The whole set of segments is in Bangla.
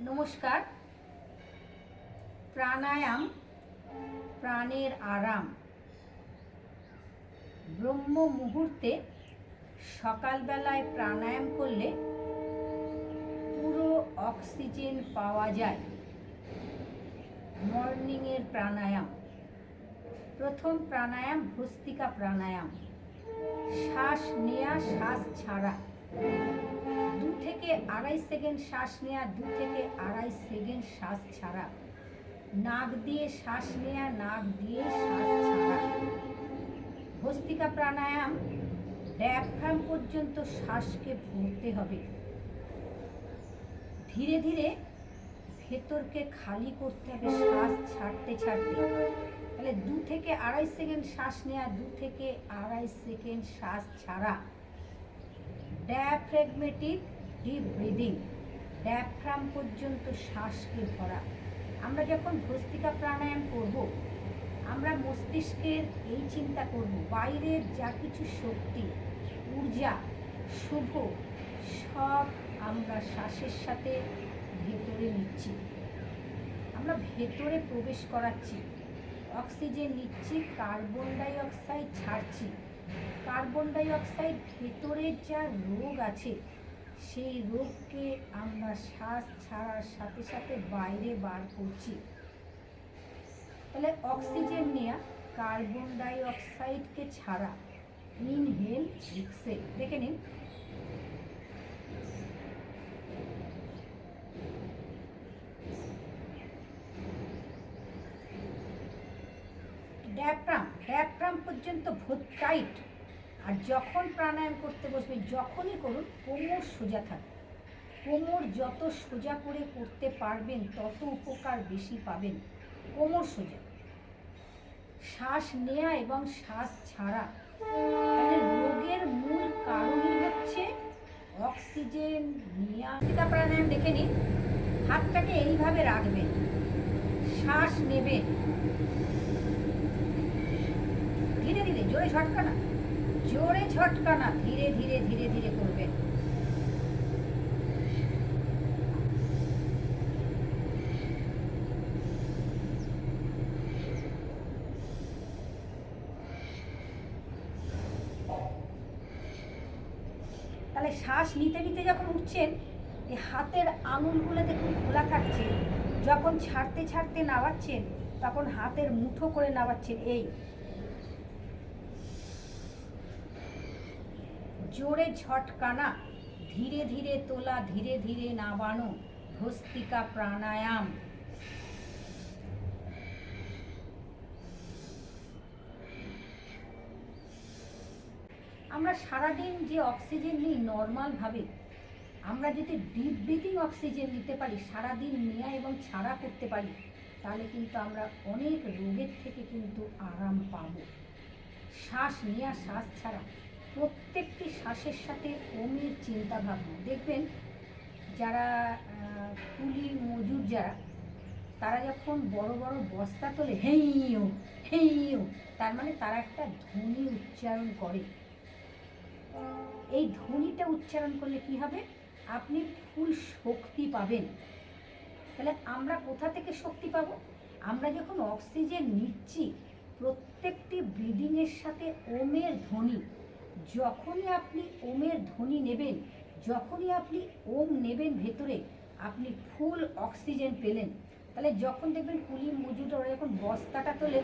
নমস্কার। প্রাণায়াম প্রাণের আরাম। ব্রহ্ম মুহূর্তে সকালবেলায় প্রাণায়াম করলে পুরো অক্সিজেন পাওয়া যায়। মর্নিংয়ের প্রাণায়াম। প্রথম প্রাণায়াম ভস্ত্রিকা প্রাণায়াম। শ্বাস নেওয়া, শ্বাস ছাড়া। 2 থেকে 2.5 সেকেন্ড শ্বাস নেওয়া, 2 থেকে 2.5 সেকেন্ড শ্বাস ছাড়া। নাক দিয়ে শ্বাস নেওয়া, নাক দিয়ে শ্বাস ছাড়া। ভস্ত্রিকা প্রাণায়াম ডায়াফ্রাম পর্যন্ত শ্বাসকে ভরতে হবে। ধীরে ধীরে ভেতরকে খালি করতে হবে শ্বাস ছাড়তে ছাড়তে। তাহলে 2 থেকে 2.5 সেকেন্ড শ্বাস নেওয়া, 2 থেকে 2.5 সেকেন্ড শ্বাস ছাড়া। ডায়াফ্রাগমেটিক ডিপ ব্রিদিং, ডায়াফ্রাম পর্যন্ত শ্বাসকে ভরা। আমরা যখন ভস্ত্রিকা প্রাণায়াম করব, আমরা মস্তিষ্কের এই চিন্তা করব, বাইরের যা কিছু শক্তি, ঊর্জা, শুভ সব আমরা শ্বাসের সাথে ভেতরে নিচ্ছি। আমরা ভেতরে প্রবেশ করাচ্ছি, অক্সিজেন নিচ্ছি, কার্বন ডাই অক্সাইড ছাড়ছি। কার্বন ডাই অক্সাইড ভেতরের যা রোগ আছে, সেই রোগকে আমরা শ্বাস ছাড়ার সাথে সাথে বাইরে বার করছি। তাহলে অক্সিজেন নেওয়া, কার্বন ডাই অক্সাইডকে ছাড়া। Inhale exhale. দেখে নিন। ডায়াফ্রাম পর্যন্ত টাইট। আর যখন প্রাণায়াম করতে বসবে, যখনই করুন, কোমর সোজা থাকবে। কোমর যত সোজা করে করতে পারবেন তত উপকার বেশি পাবেন। কোমর সোজা। শ্বাস নেওয়া এবং শ্বাস ছাড়া। তাহলে রোগের মূল কারণই হচ্ছে অক্সিজেন নেওয়া। ভস্ত্রিকা প্রাণায়াম দেখে নিন। হাতটাকে এইভাবে রাখবেন, শ্বাস নেবেন, ধীরে ধীরে, জোরে ঝটকা না, জোরে ঝটকা না, ধীরে ধীরে ধীরে ধীরে করবেন। তাহলে শ্বাস নিতে নিতে যখন উঠছেন, এই হাতের আঙুলগুলো দেখুন খোলা থাকছে। যখন ছাড়তে ছাড়তে নামাচ্ছেন, তখন হাতের মুঠো করে নামাচ্ছেন। এই জোরে ঝটকা না, ধীরে ধীরে তোলা, ধীরে ধীরে নামানো। ভস্ত্রিকা প্রাণায়াম। আমরা সারাদিন যে অক্সিজেন নিই নর্মালভাবে, আমরা যদি ডিপ ব্রিদিং অক্সিজেন নিতে পারি, সারাদিন নেওয়া এবং ছাড়া করতে পারি, তাহলে কিন্তু আমরা অনেক রোগের থেকে কিন্তু আরাম পাব। শ্বাস নেওয়া, শ্বাস ছাড়া, প্রত্যেকটি শ্বাসের সাথে ওমের চিন্তা ভাবনা। দেখবেন যারা কুলি মজুর যারা, তারা যখন বড় বড় বস্তা তোলে, হেইও হেইও, তার মানে তারা একটা ধ্বনি উচ্চারণ করে। এই ধ্বনিটা উচ্চারণ করলে কি হবে? আপনি ফুল শক্তি পাবেন। তাহলে আমরা কোথা থেকে শক্তি পাবো? আমরা যখন অক্সিজেন নিচ্ছি, প্রত্যেকটি ব্রিদিংয়ের সাথে ওমের ধ্বনি। যখনই আপনি ওমের ধ্বনি নেবেন, যখনই আপনি ওম নেবেন ভেতরে, আপনি ফুল অক্সিজেন পেলেন। তাহলে যখন দেখবেন কুলি মজুর ওরা যখন বস্তাটা তোলে,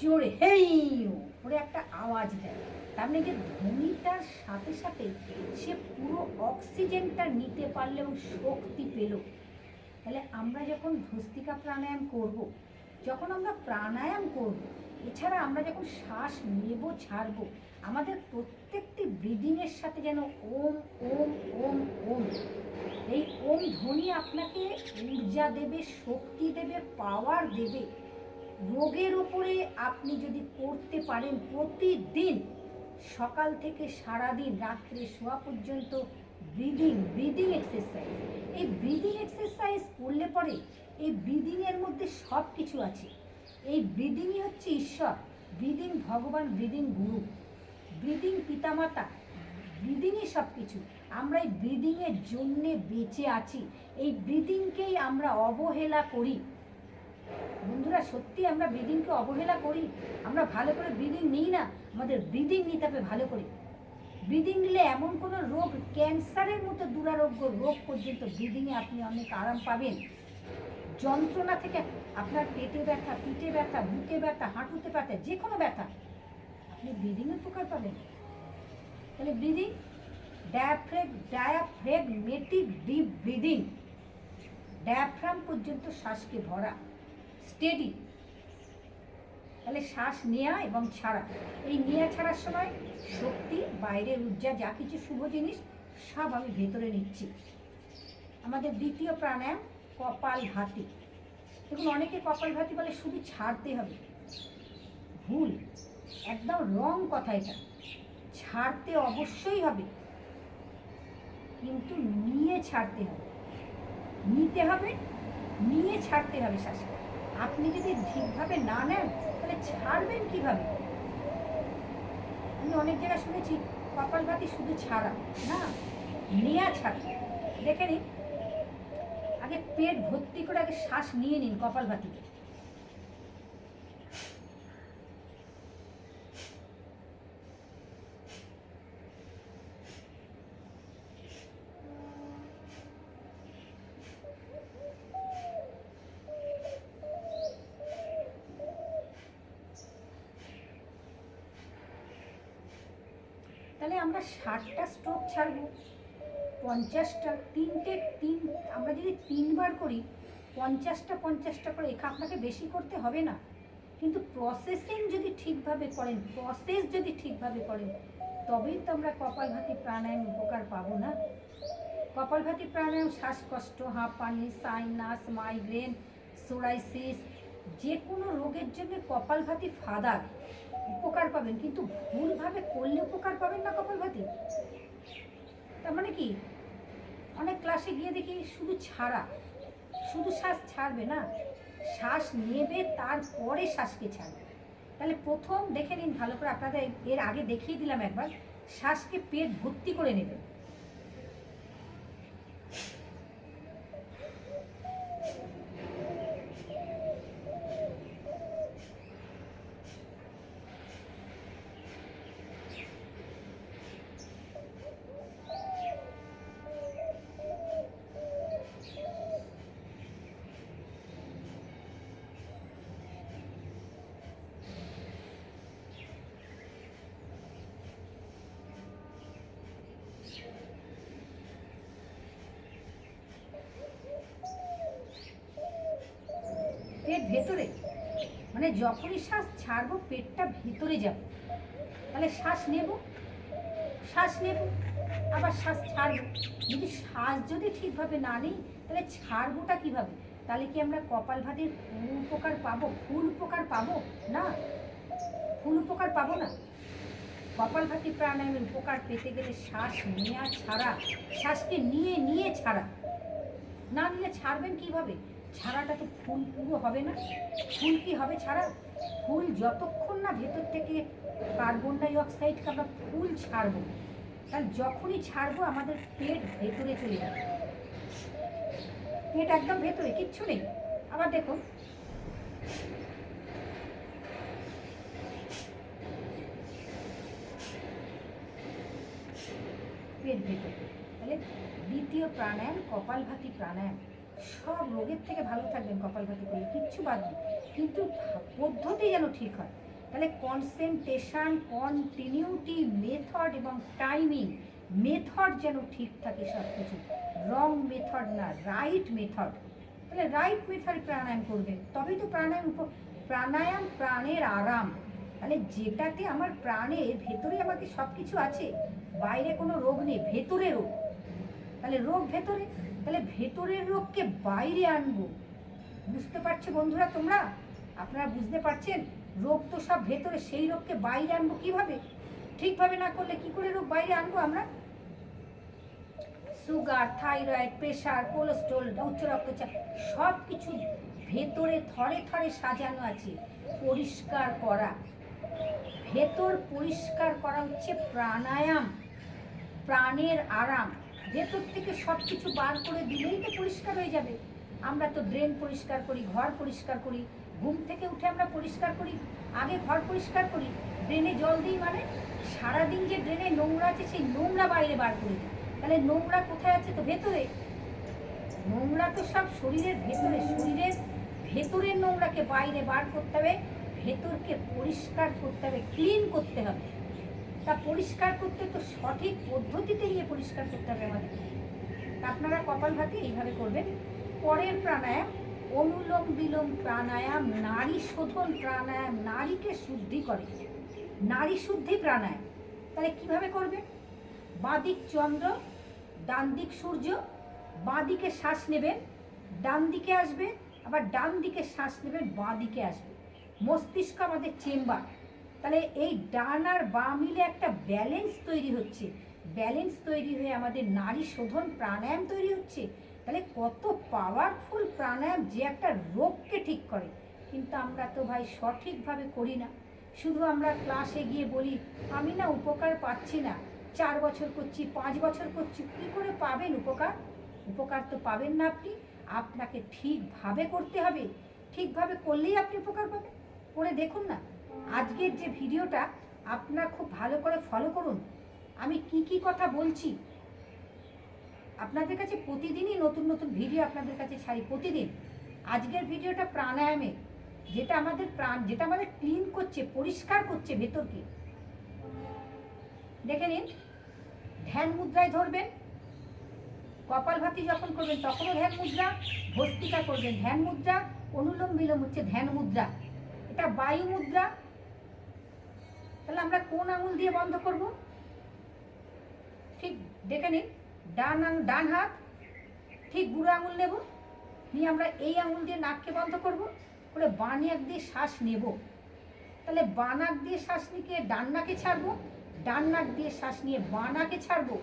জোরে হেইও ওরে একটা আওয়াজ দেয়, তার মানে যে ধ্বনিটার সাথে সাথে সে পুরো অক্সিজেনটা নিতে পারলে এবং শক্তি পেল। তাহলে আমরা যখন ভস্ত্রিকা প্রাণায়াম করব, যখন আমরা প্রাণায়াম করব, এছাড়া আমরা যখন শ্বাস নেব ছাড়বো, আমাদের প্রত্যেকটি ব্রিদিংয়ের সাথে যেন ওম ওম ওম ওম, এই ওম ধ্বনি আপনাকে ঊর্জা দেবে, শক্তি দেবে, পাওয়ার দেবে। রোগের ওপরে আপনি যদি করতে পারেন প্রতিদিন, সকাল থেকে সারাদিন রাত্রে শোয়া পর্যন্ত ব্রিদিং এক্সারসাইজ। এই ব্রিদিং এক্সারসাইজ করলে পরে এই ব্রিদিংয়ের মধ্যে সব কিছু আছে। এই ব্রিদিংই হচ্ছে ঈশ্বর, ব্রিদিং ভগবান, ব্রিদিং গুরু, ব্রিদিং পিতামাতা, ব্রিদিংই সব কিছু। আমরা এই ব্রিদিংয়ের জন্যে বেঁচে আছি, এই ব্রিদিংকেই আমরা অবহেলা করি। বন্ধুরা, সত্যি আমরা ব্রিদিংকে অবহেলা করি, আমরা ভালো করে ব্রিদিং নিই না। আমাদের ব্রিদিং নিতে হবে ভালো করে। ব্রিদিং নিলে এমন কোনো রোগ, ক্যান্সারের মতো দুরারোগ্য রোগ পর্যন্ত ব্রিদিংয়ে আপনি অনেক আরাম পাবেন। যন্ত্রণা থেকে আপনার পেটে ব্যথা, পিঠে ব্যথা, বুকে ব্যথা, হাঁটুতে ব্যথা, যে কোনো ব্যথা, আপনি ব্রিদিংয়ে উপকার পাবেন। তাহলে ব্রিদিং, ডায়াফ্রেগমেটিক ডিপ ব্রিদিং, ডায়াফ্রাম পর্যন্ত শ্বাসকে ভরা, স্টেডি। তাহলে শ্বাস নেওয়া এবং ছাড়া, এই নেওয়া ছাড়ার সময় শক্তি, বাইরের ঊর্জা, যা কিছু শুভ জিনিস সব আমি ভেতরে নিচ্ছি। আমাদের দ্বিতীয় প্রাণায়াম কপালভাতি। দেখুন, অনেকে কপালভাতি বলে শুধু ছাড়তে হবে, ভুল, একদম রং কথা এটা। ছাড়তে অবশ্যই হবে, কিন্তু নিয়ে ছাড়তে হবে, নিতে হবে, নিয়ে ছাড়তে হবে শ্বাসকে। আপনি যদি ঠিকভাবে না নেন তাহলে ছাড়বেন কিভাবে? আমি অনেক জায়গায় শুনেছি কপালভাতি শুধু ছাড়া না, নেয়া ছাড়া। দেখে নিন, আগে পেট ভর্তি করে আগে শ্বাস নিয়ে নিন কপালভাতিতে। তাহলে আমরা 60টা স্ট্রোক ছাড়বো, 50টা, আমরা যদি 3বার করি 50টা করে, আপনাকে বেশি করতে হবে না। কিন্তু প্রসেসিং যদি ঠিকভাবে করেন, প্রসেস যদি ঠিকভাবে করেন, তবেই তো আমরা কপালভাতি প্রাণায়াম উপকার পাবো না। কপালভাতি প্রাণায়াম শ্বাসকষ্ট, হাঁপানি, সাইনাস, মাইগ্রেন, সোরাইসিস, যে কোনো রোগের জন্য কপালভাতি ফাদার, উপকার পাবেন। কিন্তু ভুলভাবে করলে উপকার পাবেন না কপালভাতি। তার মানে কি, অনেক ক্লাসে গিয়ে দেখি শুধু ছাড়া, শুধু শ্বাস ছাড়বে না, শ্বাস নেবে তারপরে শ্বাসকে ছাড়বে। তাহলে প্রথম দেখে নিন ভালো করে, আপনাদের এর আগে দেখিয়ে দিলাম একবার, শ্বাসকে পেট ভর্তি করে নেবেন। পেট ভেতরে, মানে যখনই শ্বাস ছাড়বো পেটটা ভেতরে যাবে। তাহলে শ্বাস নেব, শ্বাস নেব, আবার শ্বাস ছাড়বো। যদি শ্বাস যদি ঠিকভাবে না নিই তাহলে ছাড়বোটা কিভাবে? তাহলে কি আমরা কপালভাতির উপকার পাবো? ফুল উপকার পাবো না, ফুল উপকার পাবো না। কপালভাতি প্রাণায়ামের উপকার পেতে গেলে শ্বাস নেওয়া ছাড়া, শ্বাসকে নিয়ে নিয়ে ছাড়া, না নিলে ছাড়বেন কিভাবে? ছাড়াটা তো ফুল পুরো হবে না। ফুল কি হবে ছাড়া? ফুল যতক্ষণ না ভেতর থেকে কার্বন ডাই অক্সাইডকে আমরা ফুল ছাড়বো, তাহলে যখনই ছাড়বো আমাদের পেট ভেতরে চলে যাবে। পেট একদম ভেতরে, কিচ্ছু নেই। আবার দেখুন, পেট ভেতরে। তাহলে দ্বিতীয় প্রাণায়াম কপালভাতি প্রাণায়াম। সব রোগের থেকে ভালো থাকবেন কপালভাতি করলে, কিচ্ছু বাদ নেই, কিন্তু পদ্ধতি যেন ঠিক হয়। তাহলে কনসেন্ট্রেশন, কন্টিনিউটি, মেথড এবং টাইমিং, মেথড যেন ঠিক থাকে সব কিছু, রং মেথড না, রাইট মেথড। তাহলে রাইট মেথড প্রাণায়াম করবেন, তবেই তো প্রাণায়াম প্রাণের আরাম। তাহলে যেটাতে আমার প্রাণের ভেতরে আমাকে সব কিছু আছে, বাইরে কোনো রোগ নেই, ভেতরে রোগ। তাহলে রোগ ভেতরে, তাহলে ভেতরের রোগকে বাইরে আনবো। বুঝতে পারছো বন্ধুরা তোমরা? আপনারা বুঝতে পারছেন? রোগ তো সব ভেতরে, সেই রোগকে বাইরে আনবো কিভাবে? ঠিকভাবে না করলে কি করে রোগ বাইরে আনবো আমরা? সুগার, থাইরয়েড, প্রেশার, কোলেস্ট্রল, উচ্চ রক্তচাপ, সব কিছু ভেতরে থরে থরে সাজানো আছে। পরিষ্কার করা, ভেতর পরিষ্কার করা হচ্ছে প্রাণায়াম, প্রাণের আরাম। ভেতর থেকে সব কিছু বার করে দিলেই তো পরিষ্কার হয়ে যাবে। আমরা তো ড্রেন পরিষ্কার করি, ঘর পরিষ্কার করি, ঘুম থেকে উঠে আমরা পরিষ্কার করি, আগে ঘর পরিষ্কার করি, ড্রেনে জল দিই, মানে সারাদিন যে ড্রেনে নোংরা আছে সেই নোংরা বাইরে বার করে দিই। তাহলে নোংরা কোথায় আছে? তো ভেতরে। নোংরা তো সব শরীরের ভেতরে, শরীরের ভেতরের নোংরাকে বাইরে বার করতে হবে, ভেতরকে পরিষ্কার করতে হবে, ক্লিন করতে হবে। তা পরিষ্কার করতে তো সঠিক পদ্ধতিতে গিয়ে পরিষ্কার করতে হবে আমাদের। আপনারা কপালভাতি এইভাবে করবেন। পরের প্রাণায়াম অনুলোম বিলোম প্রাণায়াম, নারী শোধন প্রাণায়াম, নারীকে শুদ্ধি করে, নারী শুদ্ধি প্রাণায়াম। তাহলে কিভাবে করবেন? বাঁদিক চন্দ্র, ডান দিক সূর্য, বাঁ দিকে শ্বাস নেবেন, ডান দিকে আসবে, আবার ডান দিকে শ্বাস নেবেন, বাঁ দিকে আসবে। মস্তিষ্ক আমাদের চেম্বার। তাহলে এই ডান আর বাঁ মিলে একটা ব্যালেন্স তৈরি হচ্ছে, ব্যালেন্স তৈরি হয়ে আমাদের নারী শোধন প্রাণায়াম তৈরি হচ্ছে। তাহলে কত পাওয়ারফুল প্রাণায়াম, যে একটা রোগকে ঠিক করে। কিন্তু আমরা তো ভাই সঠিকভাবে করি না, শুধু আমরা ক্লাসে গিয়ে বলি আমি না উপকার পাচ্ছি না, 4 বছর করছি, 5 বছর করছি। কী করে পাবেন উপকার? উপকার তো পাবেন না আপনি, আপনাকে ঠিকভাবে করতে হবে, ঠিকভাবে করলেই আপনি উপকার পাবেন। করে দেখুন না, আজকের যে ভিডিওটা আপনারা খুব ভালো করে ফলো করুন। আমি কি কি কথা বলছি আপনাদের কাছে, প্রতিদিনই নতুন নতুন ভিডিও আপনাদের কাছে ছাড়ি, প্রতিদিন। আজকের ভিডিওটা প্রাণায়ামে, যেটা আমাদের প্রাণ, যেটা আমাদের ক্লিন করছে, পরিষ্কার করছে ভেতরকে। দেখে নিন, ধ্যান মুদ্রায় ধরবেন, কপালভাতি যখন করবেন তখনও ধ্যান মুদ্রা, ভস্ত্রিকা করবেন ধ্যান মুদ্রা, অনুলোম বিলোম হচ্ছে ধ্যান মুদ্রা, এটা বায়ু মুদ্রা। তাহলে আমরা কোন আঙুল দিয়ে বন্ধ করব? ঠিক দেখে নিন, ডান হাত, ঠিক বুড়ো আঙুল নেব, নিয়ে আমরা এই আঙুল দিয়ে নাককে বন্ধ করব, করে বাঁ নাক দিয়ে শ্বাস নেব। তাহলে বাঁ নাক দিয়ে শ্বাস নিয়ে ডান নাকে ছাড়বো, ডান নাক দিয়ে শ্বাস নিয়ে বাঁ নাকে ছাড়বো।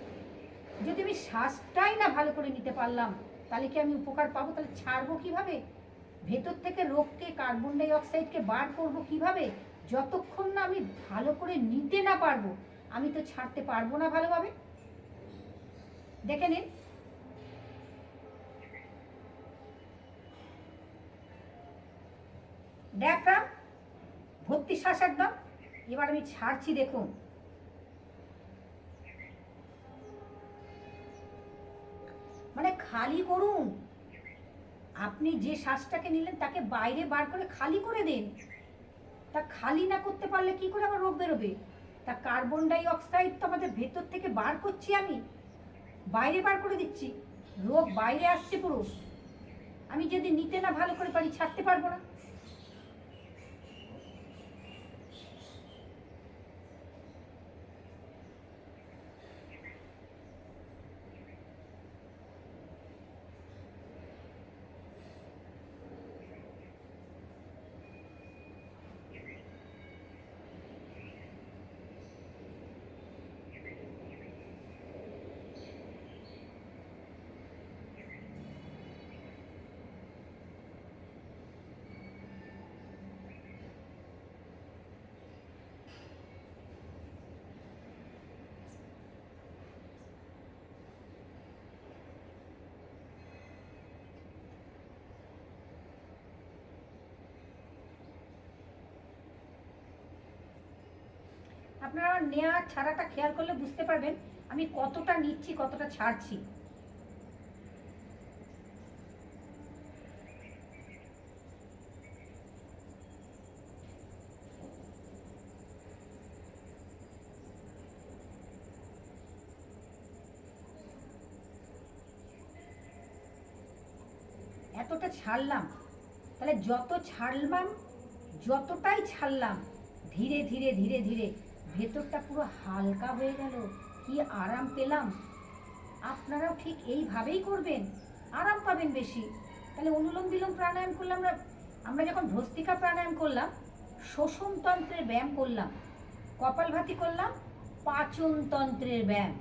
যদি আমি শ্বাসটাই না ভালো করে নিতে পারলাম, তাহলে কি আমি উপকার পাবো? তাহলে ছাড়বো কিভাবে? ভেতর থেকে রোগকে, কার্বন ডাই অক্সাইডকে বার করবো কিভাবে? যতক্ষণ না আমি ভালো করে নিতে না পারবো, আমি তো ছাড়তে পারবো না ভালোভাবে। দেখে নিন, ডায়াফ্রাম ভর্তি শ্বাস একদম। এবার আমি ছাড়ছি, দেখুন মানে খালি করুন। আপনি যে শ্বাসটাকে নিলেন তাকে বাইরে বার করে খালি করে দিন। তা খালি না করতে পারলে কি করে আমার রোগ বেরোবে? তা কার্বন ডাই অক্সাইড তো আমাদের ভেতর থেকে বার করছি, আমি বাইরে বার করে দিচ্ছি, রোগ বাইরে আসছে পুরো। আমি যদি নিতে না ভালো করে পারি, ছাড়তে পারবো না। আপনারা নেওয়া ছাড়াটা খেয়াল করলে বুঝতে পারবেন আমি কতটা নিচ্ছি, কতটা ছাড়ছি। এতটা ছাড়লাম, তাহলে যত ছাড়লাম, যতটাই ছাড়লাম, ধীরে ধীরে ধীরে ধীরে ভেতরটা পুরো হালকা হয়ে গেল, কি আরাম পেলাম। আপনারাও ঠিক এইভাবেই করবেন, আরাম পাবেন বেশি। তাহলে অনুলোম বিলোম প্রাণায়াম করলাম, আমরা যখন ভস্ত্রিকা প্রাণায়াম করলাম, শ্বসনতন্ত্রের ব্যায়াম করলাম, কপালভাতি করলাম, পাচনতন্ত্রের ব্যায়াম।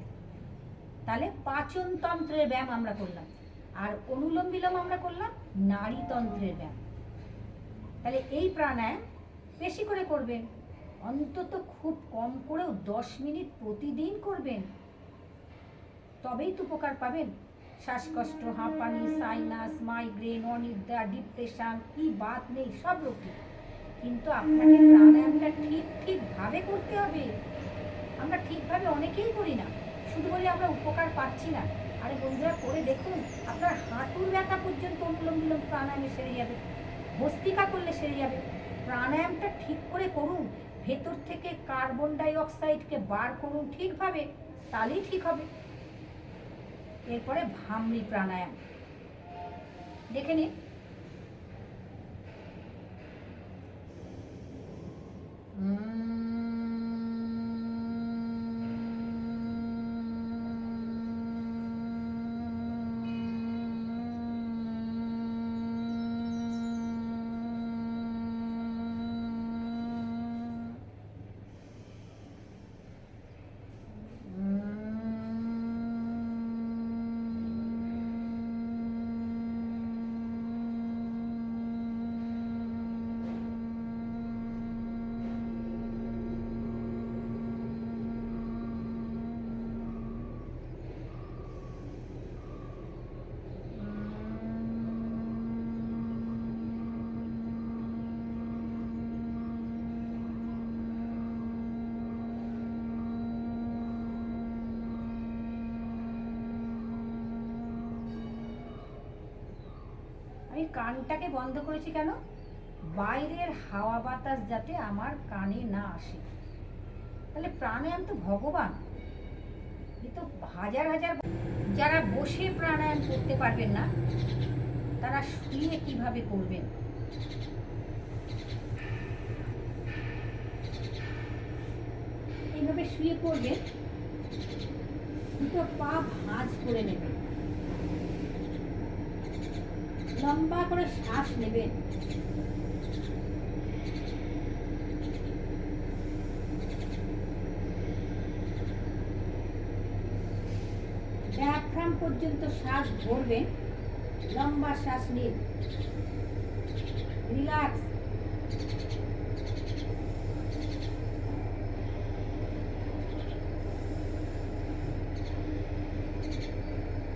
তাহলে পাচনতন্ত্রের ব্যায়াম আমরা করলাম, আর অনুলোম বিলোম আমরা করলাম নারীতন্ত্রের ব্যায়াম। তাহলে এই প্রাণায়াম বেশি করে করবেন, অন্তত খুব কম করেও 10 মিনিট প্রতিদিন করবেন। তবেই তো উপকার পাবেন। শ্বাসকষ্ট, হাঁপানি, সাইনাস, মাইগ্রেন, অনিদ্রা, ডিপ্রেশন, কি বাত নেই, সব রোগ ঠিক। কিন্তু আপনাকে প্রাণায়ামটা ঠিকভাবে করতে হবে। আমরা ঠিকভাবে অনেকেই করি না, শুধু বলি আমরা উপকার পাচ্ছি না। আরে বন্ধুরা, করে দেখুন, আপনার হাঁটুর ব্যথা পর্যন্ত অনুলোম বিলোম প্রাণায়ামে সেরে যাবে, ভস্ত্রিকা করলে সেরে যাবে। প্রাণায়ামটা ঠিক করে করুন, ভেতর থেকে কার্বন ডাই অক্সাইডকে বার করুন ঠিকভাবে, তাহলেই ঠিক হবে। এরপরে ভামরি প্রাণায়াম দেখে নিন। আমি কানটাকে বন্ধ করেছি কেন? বাইরের হাওয়া বাতাস যাতে আমার কানে না আসে। তাহলে প্রাণায়াম তো ভগবান, এ তো হাজার হাজার। যারা বসে প্রাণায়াম করতে পারবেন না, তারা শুয়ে কিভাবে করবেন? এইভাবে শুয়ে করবেন, দুটো পা ভাঁজ করে নেবেন, লম্বা করে শ্বাস নেবেন, ডায়াফ্রাম পর্যন্ত শ্বাস ধরবেন, লম্বা শ্বাস নিন, রিল্যাক্স।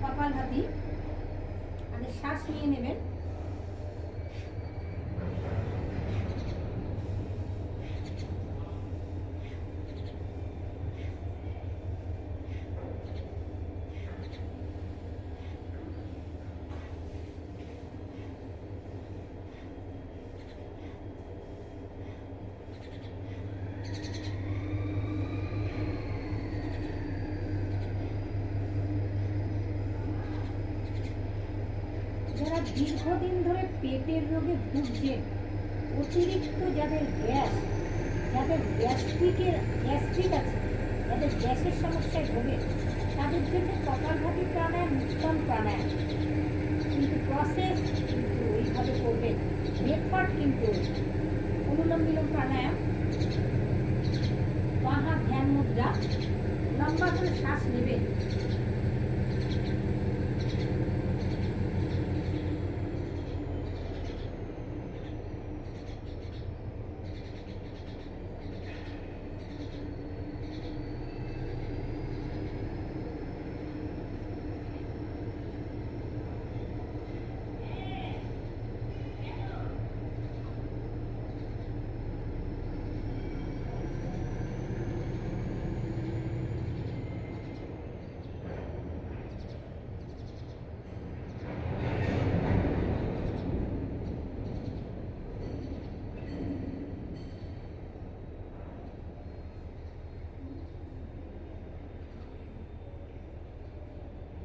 কপালভাতি, আগে শ্বাস নিয়ে নেবেন, যারা দীর্ঘদিন ধরে পেটের রোগে ভুগছেন, অতিরিক্ত যাদের গ্যাস, যাদের গ্যাস্ট্রিক আছে, যাদের গ্যাসের সমস্যায় ভোগে, তাদের জন্য কপালভাতি প্রাণায়াম উত্তম প্রাণায়াম। কিন্তু প্রসেস কিন্তু ওইভাবে করবেন, মেথড কিন্তু অনুলোম বিলোম প্রাণায়াম, বাঁ হাত ধ্যান মুদ্রা, লম্বা করে শ্বাস নেবেন,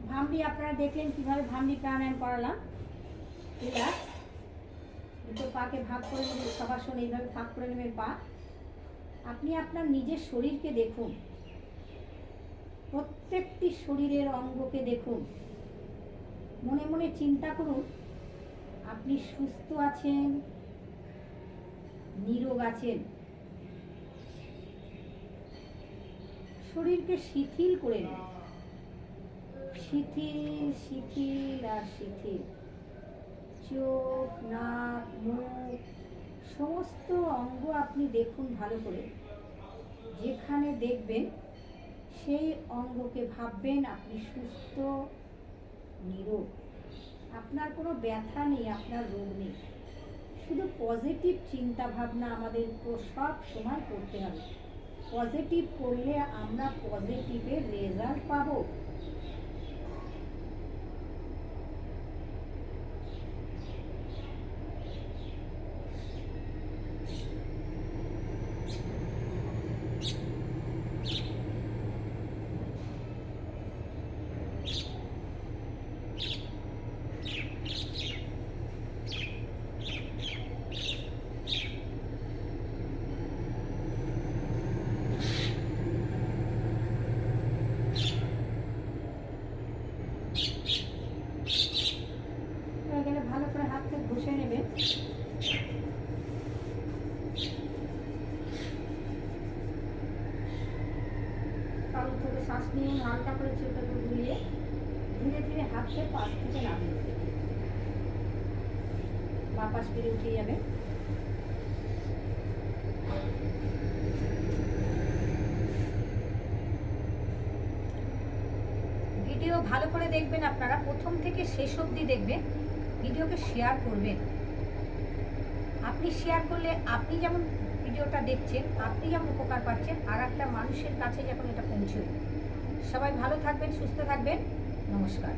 ভামরি আপনারা দেখলেন কিভাবে ভামরি প্রাণায়াম করালাম। রিল্যাক্স, দুটো পাকে ভাগ করে নেবেন, সবাসন এইভাবে ভাগ করে নেবেন পা। আপনি আপনার নিজের শরীরকে দেখুন, প্রত্যেকটি শরীরের অঙ্গকে দেখুন, মনে মনে চিন্তা করুন আপনি সুস্থ আছেন, নিরোগ আছেন। শরীরকে শিথিল করে নিন, শিথিল শিথিল আর শিথিল। চোখ, নাক, মুখ, সমস্ত অঙ্গ আপনি দেখুন ভালো করে। যেখানে দেখবেন সেই অঙ্গকে ভাববেন আপনি সুস্থ, নিরোগ। আপনার কোনো ব্যথা নেই, আপনার রোগ নেই। শুধু পজিটিভ চিন্তা ভাবনা আমাদের সব সময় করতে হবে। পজিটিভ করলে আমরা পজিটিভের রেজাল্ট পাবো। গেলে ভালো করে হাতকে ঘষে নেবে। কারোর থেকে শ্বাস নিয়ে হালকা করে চোখটাকে ঘুরিয়ে ধীরে ধীরে হাতকে পাশ থেকে নামিয়ে দেবে। বা পাশ ফিরে উঠে যাবে। ভিডিও ভালো করে দেখবেন, আপনারা প্রথম থেকে শেষ অবধি দেখবেন। ভিডিওকে শেয়ার করবেন। আপনি শেয়ার করলে আপনি যেমন ভিডিওটা দেখছেন, আপনি যেমন উপকার পাচ্ছেন, আর একটা মানুষের কাছে যখন এটা পৌঁছবে। সবাই ভালো থাকবেন, সুস্থ থাকবেন। নমস্কার।